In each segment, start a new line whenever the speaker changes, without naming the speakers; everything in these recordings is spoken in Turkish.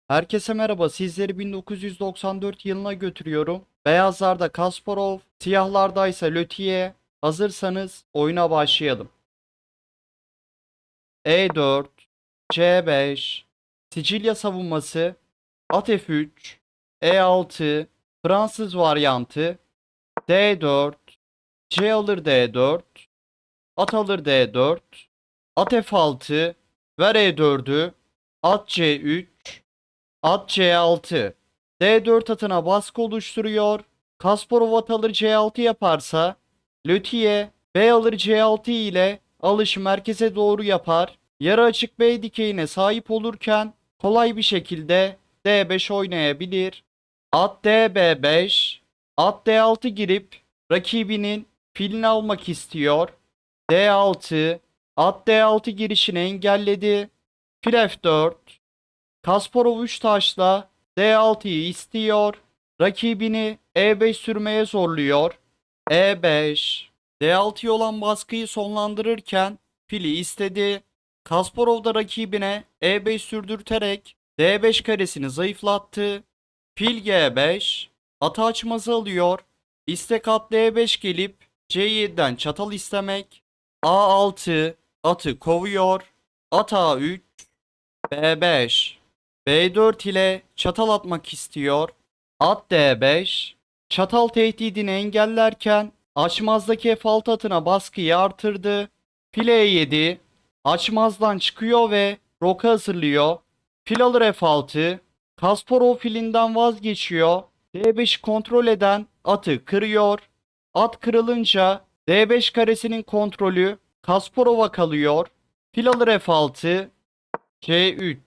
Herkese merhaba. Sizleri 1994 yılına götürüyorum. Beyazlarda Kasparov, siyahlarda ise Lötiye. Hazırsanız oyuna başlayalım. E4, C5, Sicilya savunması, at F3, E6, Fransız varyantı, D4, C alır D4, at alır D4, at F6, ver E4'ü, at C3, at C6. D4 atına baskı oluşturuyor. Kasparov at alır C6 yaparsa Lötiye B alır C6 ile alışı merkeze doğru yapar. Yarı açık B dikeyine sahip olurken kolay bir şekilde D5 oynayabilir. At DB5, at D6 girip rakibinin filini almak istiyor. D6, at D6 girişini engelledi. Fil F4, Kasparov 3 taşla D6'yı istiyor. Rakibini E5 sürmeye zorluyor. E5. D6'ya olan baskıyı sonlandırırken fili istedi. Kasparov da rakibine E5 sürdürterek D5 karesini zayıflattı. Fil G5. Atı açmazı alıyor. İstek at D5 gelip C7'den çatal istemek. A6. Atı kovuyor. At A3. B5. B4 ile çatal atmak istiyor. At D5. Çatal tehdidini engellerken açmazdaki F6 atına baskıyı artırdı. Fil E7. Açmazdan çıkıyor ve roka hazırlıyor. Fil alır F6. Kasparov filinden vazgeçiyor. D5'i kontrol eden atı kırıyor. At kırılınca D5 karesinin kontrolü Kasparov'a kalıyor. Fil alır F6. C3.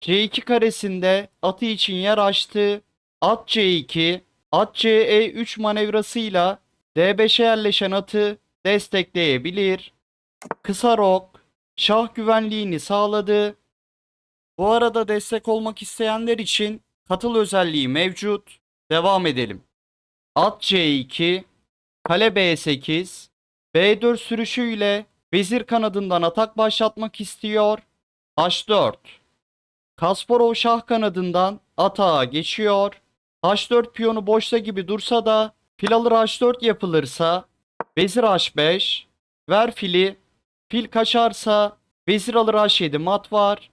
C2 karesinde atı için yer açtı. At C2, at CE3 manevrasıyla D5'e yerleşen atı destekleyebilir. Kısa rok, şah güvenliğini sağladı. Bu arada destek olmak isteyenler için katıl özelliği mevcut. Devam edelim. At C2, kale B8, B4 sürüşüyle vezir kanadından atak başlatmak istiyor. H4. Kasparov şah kanadından atağa geçiyor. H4 piyonu boşta gibi dursa da fil alır H4 yapılırsa vezir H5, ver fili, fil kaçarsa vezir alır H7 mat var.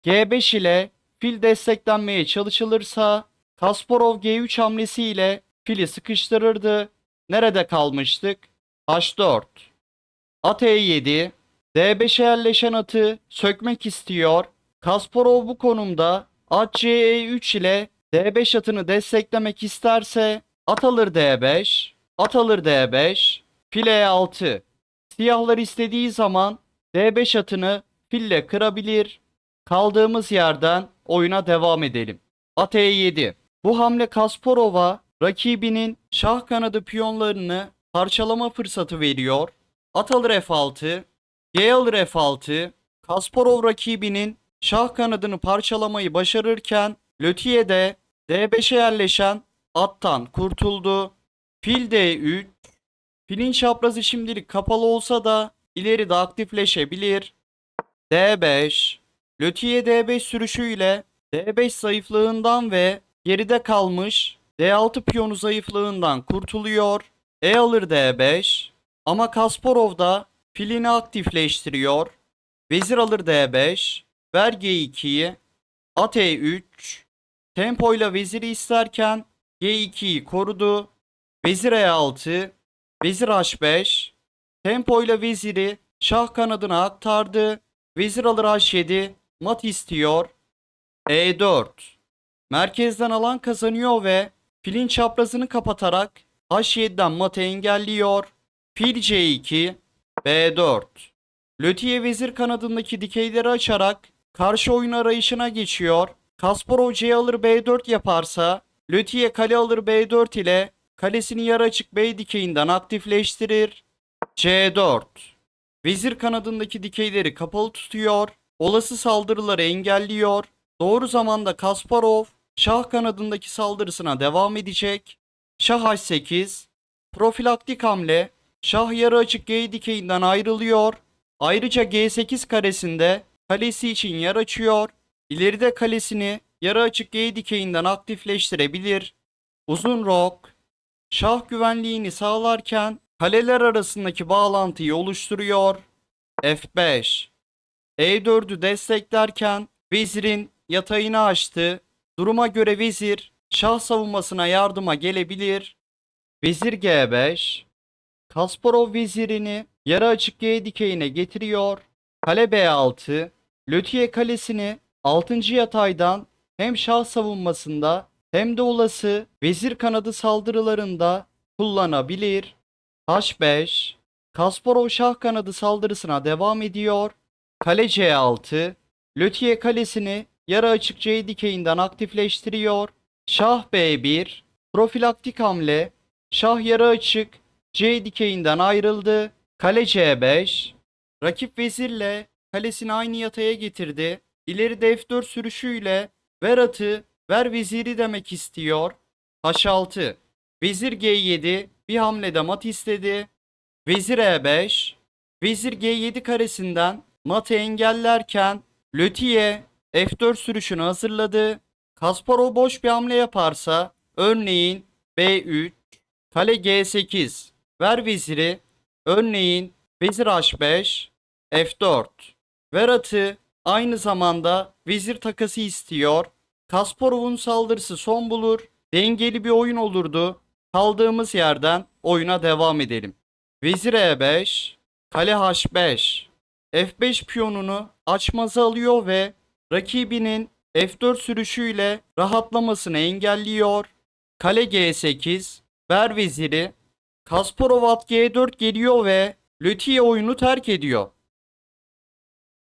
G5 ile fil desteklenmeye çalışılırsa Kasparov G3 hamlesiyle fili sıkıştırırdı. Nerede kalmıştık? H4. At E7, D5'e yerleşen atı sökmek istiyor. Kasparov bu konumda at C3 ile D5 atını desteklemek isterse at alır D5, at alır D5, fil E6. Siyahlar istediği zaman D5 atını fille kırabilir. Kaldığımız yerden oyuna devam edelim. At E7. Bu hamle Kasparov'a rakibinin şah kanadı piyonlarını parçalama fırsatı veriyor. At alır F6, G alır F6. Kasparov rakibinin şah kanadını parçalamayı başarırken Lötiye de D5'e yerleşen attan kurtuldu. Fil D3. Filin çaprazı şimdilik kapalı olsa da ileride aktifleşebilir. D5. Lötiye D5 sürüşüyle D5 zayıflığından ve geride kalmış D6 piyonu zayıflığından kurtuluyor. E alır D5. Ama Kasparov da filini aktifleştiriyor. Vezir alır D5. Ver G2'yi. At E3. Tempoyla veziri isterken G2'yi korudu. Vezir E6. Vezir H5. Tempoyla veziri şah kanadına aktardı. Vezir alır H7. Mat istiyor. E4. Merkezden alan kazanıyor ve filin çaprazını kapatarak H7'den matı engelliyor. Fil C2, B4. Lötiye vezir kanadındaki dikeyleri açarak karşı oyun arayışına geçiyor. Kasparov C alır B4 yaparsa Lötiye kale alır B4 ile kalesini yarı açık B dikeyinden aktifleştirir. C4. Vezir kanadındaki dikeyleri kapalı tutuyor. Olası saldırıları engelliyor. Doğru zamanda Kasparov şah kanadındaki saldırısına devam edecek. Şah H8. Profilaktik hamle. Şah yarı açık G dikeyinden ayrılıyor. Ayrıca G8 karesinde kalesi için yer açıyor. İleride kalesini yarı açık G dikeyinden aktifleştirebilir. Uzun rok, şah güvenliğini sağlarken kaleler arasındaki bağlantıyı oluşturuyor. F5, E4'ü desteklerken vezirin yatayını açtı. Duruma göre vezir şah savunmasına yardıma gelebilir. Vezir G5, Kasparov vezirini yarı açık G dikeyine getiriyor. Kale B6, Lötiye kalesini 6. yataydan hem şah savunmasında hem de olası vezir kanadı saldırılarında kullanabilir. H5, Kasparov şah kanadı saldırısına devam ediyor. Kale C6, Lötiye kalesini yarı açık C dikeyinden aktifleştiriyor. Şah B1, profilaktik hamle, şah yarı açık C dikeyinden ayrıldı. Kale C5, rakip vezirle kalesini aynı yataya getirdi. İleride F4 sürüşüyle ver atı, ver veziri demek istiyor. H6, vezir G7 bir hamlede mat istedi. Vezir E5, vezir G7 karesinden matı engellerken Lötiye F4 sürüşünü hazırladı. Kasparov boş bir hamle yaparsa örneğin B3, kale G8, ver veziri, örneğin vezir H5, F4, ver atı, aynı zamanda vezir takası istiyor. Kasparov'un saldırısı son bulur. Dengeli bir oyun olurdu. Kaldığımız yerden oyuna devam edelim. Vezir E5, kale H5, F5 piyonunu açmaza alıyor ve rakibinin F4 sürüşüyle rahatlamasını engelliyor. Kale G8, ver veziri, Kasparov at G4 geliyor ve Lötiye oyunu terk ediyor.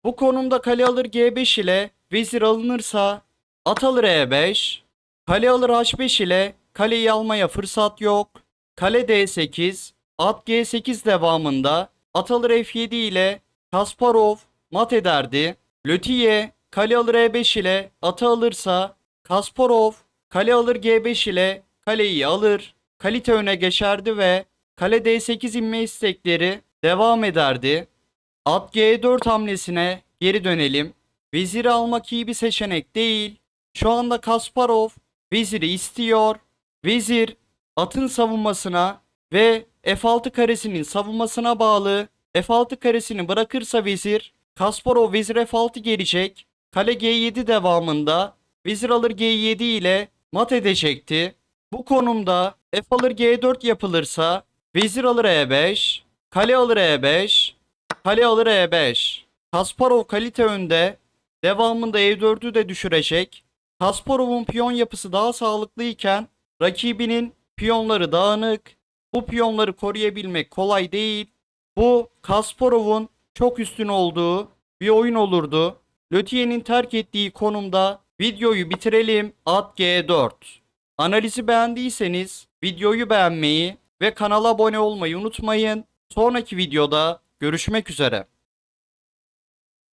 Bu konumda kale alır G5 ile vezir alınırsa at alır E5, kale alır H5 ile kaleyi almaya fırsat yok. Kale D8, at G8 devamında at alır F7 ile Kasparov mat ederdi. Lötiye kale alır E5 ile atı alırsa Kasparov kale alır G5 ile kaleyi alır. Kalite öne geçerdi ve kale D8 inme istekleri devam ederdi. At G4 hamlesine geri dönelim. Veziri almak iyi bir seçenek değil. Şu anda Kasparov veziri istiyor. Vezir atın savunmasına ve F6 karesinin savunmasına bağlı. F6 karesini bırakırsa vezir, Kasparov vezir F6 gelecek. Kale G7 devamında vezir alır G7 ile mat edecekti. Bu konumda F alır G4 yapılırsa vezir alır E5, kale alır E5, kale alır E5. Kasparov kalite önde. Devamında E4'ü de düşürecek. Kasparov'un piyon yapısı daha sağlıklıyken rakibinin piyonları dağınık. Bu piyonları koruyabilmek kolay değil. Bu Kasparov'un çok üstün olduğu bir oyun olurdu. Lötiye'nin terk ettiği konumda videoyu bitirelim. At G4. Analizi beğendiyseniz videoyu beğenmeyi ve kanala abone olmayı unutmayın. Sonraki videoda görüşmek üzere.